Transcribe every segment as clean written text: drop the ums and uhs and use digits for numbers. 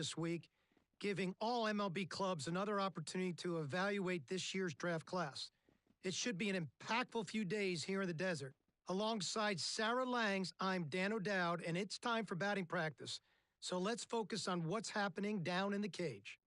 this week, giving all MLB clubs another opportunity to evaluate this year's draft class. It should be an impactful few days here in the desert. Alongside Sarah Langs, I'm Dan O'Dowd, and it's time for batting practice. So let's focus on what's happening down in the cage.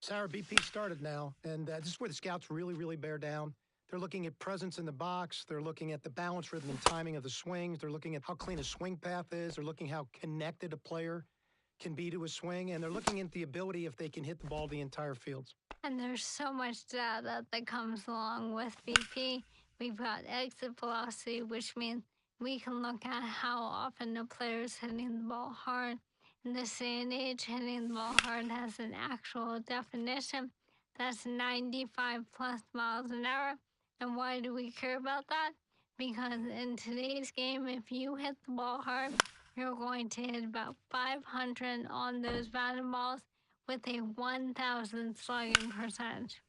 Sarah, BP started now, and this is where the scouts really bear down. They're looking at presence in the box. They're looking at the balance, rhythm, and timing of the swings. They're looking at how clean a swing path is. They're looking how connected a player can be to a swing, and they're looking at the ability if they can hit the ball the entire field. And there's so much data that comes along with BP. We've got exit velocity, which means we can look at how often the player is hitting the ball hard. In this day and age, hitting the ball hard has an actual definition. That's 95 plus miles an hour. And why do we care about that? Because in today's game, if you hit the ball hard, you're going to hit about 500 on those batted balls with a 1,000 slugging percentage.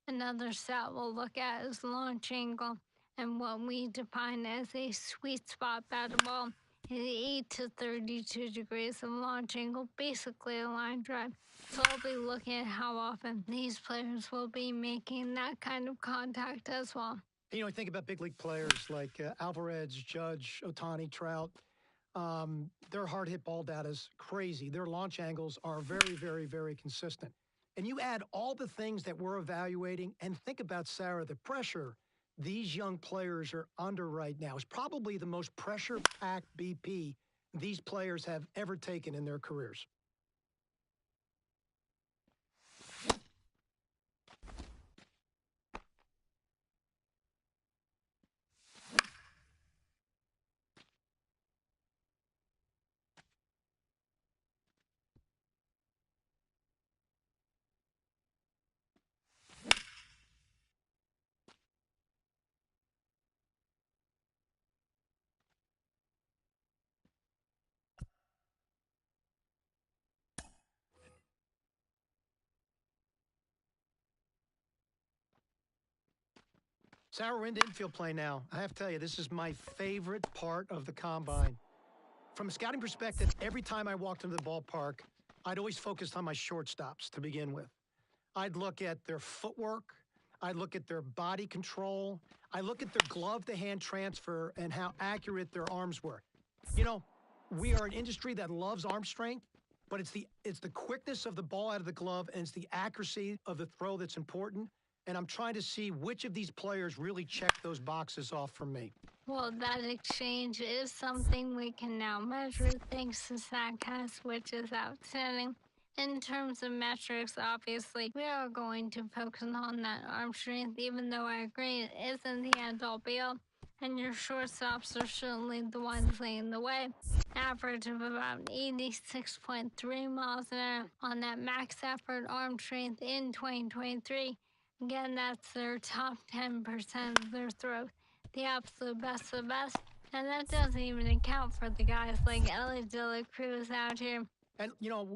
Another stat we'll look at is launch angle, and what we define as a sweet spot batted ball is 8 to 32 degrees of launch angle, basically a line drive. So I'll be looking at how often these players will be making that kind of contact as well. You think about big league players like Alvarez, Judge, Ohtani, Trout. Their hard hit ball data is crazy. Their launch angles are very, very, very consistent. And you add all the things that we're evaluating, and think about, Sarah, the pressure these young players are under right now is probably the most pressure-packed BP these players have ever taken in their careers. Sarah, we're into infield play now. I have to tell you, this is my favorite part of the combine. From a scouting perspective, every time I walked into the ballpark, I'd always focused on my shortstops to begin with. I'd look at their footwork. I'd look at their body control. I look at their glove-to-hand transfer and how accurate their arms were. We are an industry that loves arm strength, but it's the quickness of the ball out of the glove and it's the accuracy of the throw that's important. And I'm trying to see which of these players really check those boxes off for me. Well, that exchange is something we can now measure thanks to StatCast, which is outstanding. In terms of metrics, obviously, we are going to focus on that arm strength, even though I agree it isn't the end-all be-all. And your shortstops are certainly the ones leading the way. Average of about 86.3 miles an hour on that max effort arm strength in 2023. Again, that's their top 10% of their throws, the absolute best of the best. And that doesn't even account for the guys like Ellie De La Cruz out here. And,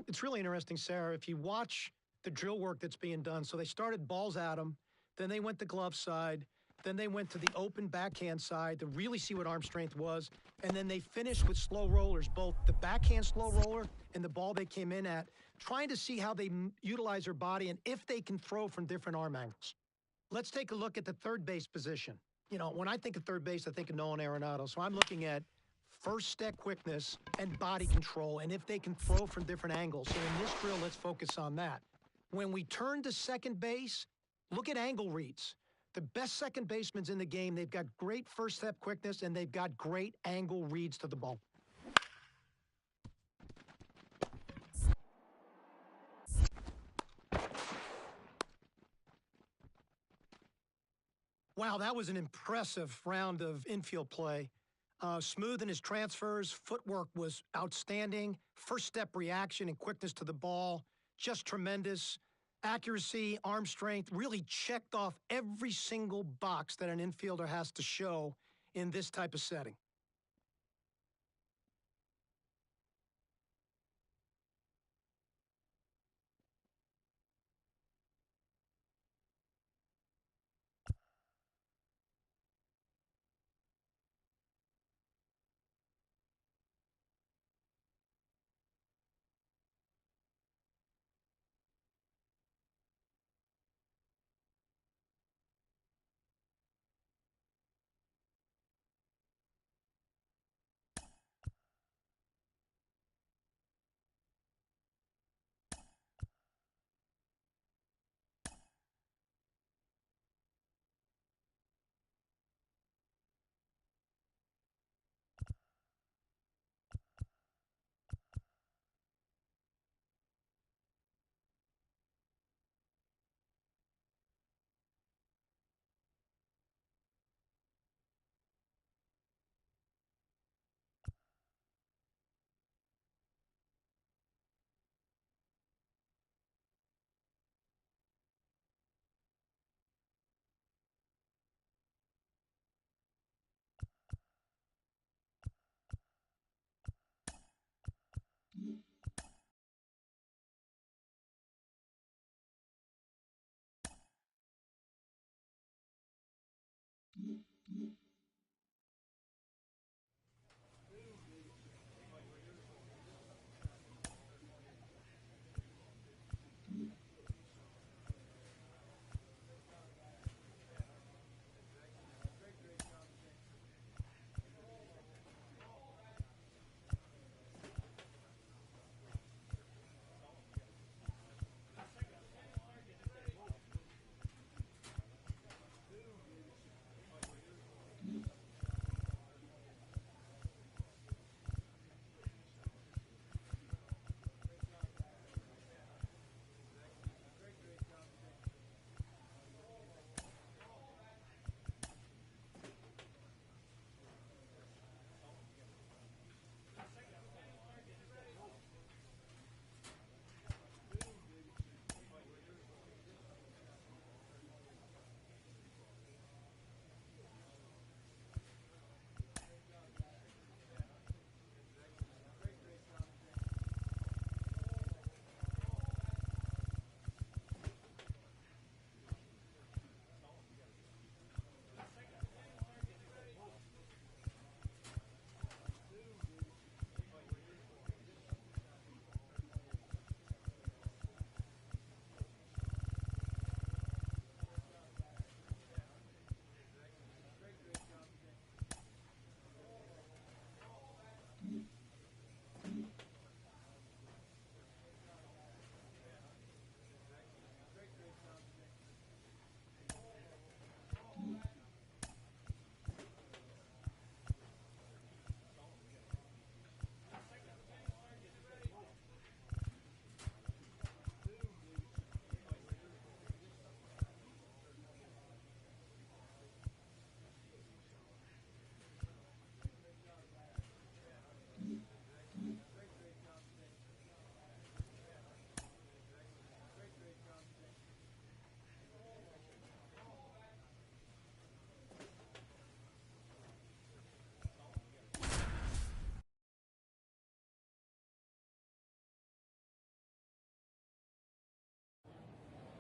it's really interesting, Sarah, if you watch the drill work that's being done. So they started balls at them, then they went to glove side, then they went to the open backhand side to really see what arm strength was. And then they finished with slow rollers, both the backhand slow roller and the ball they came in at, trying to see how they utilize their body and if they can throw from different arm angles. Let's take a look at the third base position. When I think of third base, I think of Nolan Arenado. So I'm looking at first step quickness and body control, and if they can throw from different angles. So in this drill, let's focus on that. When we turn to second base, look at angle reads. The best second basemen in the game, they've got great first step quickness, and they've got great angle reads to the ball. Wow, that was an impressive round of infield play. Smooth in his transfers, footwork was outstanding, first step reaction and quickness to the ball, just tremendous. Accuracy, arm strength, really checked off every single box that an infielder has to show in this type of setting.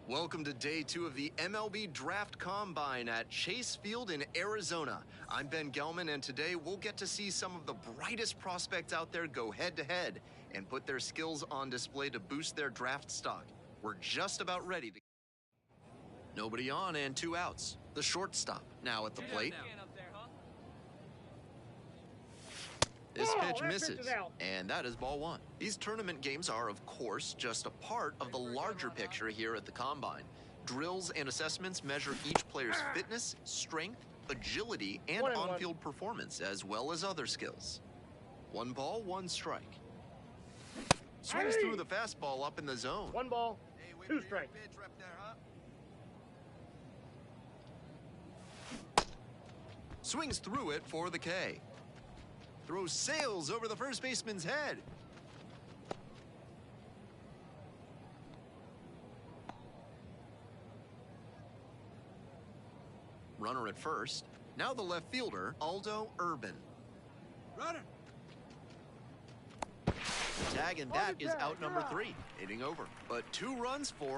Welcome to day 2 of the MLB Draft Combine at Chase Field in Arizona. I'm Ben Gelman, and today we'll get to see some of the brightest prospects out there go head-to-head and put their skills on display to boost their draft stock. We're just about ready to... Nobody on and 2 outs. The shortstop now at the plate. This pitch misses, and that is ball 1. These tournament games are, of course, just a part of the larger picture here at the Combine. Drills and assessments measure each player's fitness, strength, agility, and on-field performance, as well as other skills. 1 ball, 1 strike. Swings through the fastball up in the zone. 1 ball, 2 strikes. Swings through it for the K. Throws sails over the first baseman's head. Runner at first. Now the left fielder, Aldo Urban. Runner. Tag, and that is out number 3. Hitting over. But 2 runs for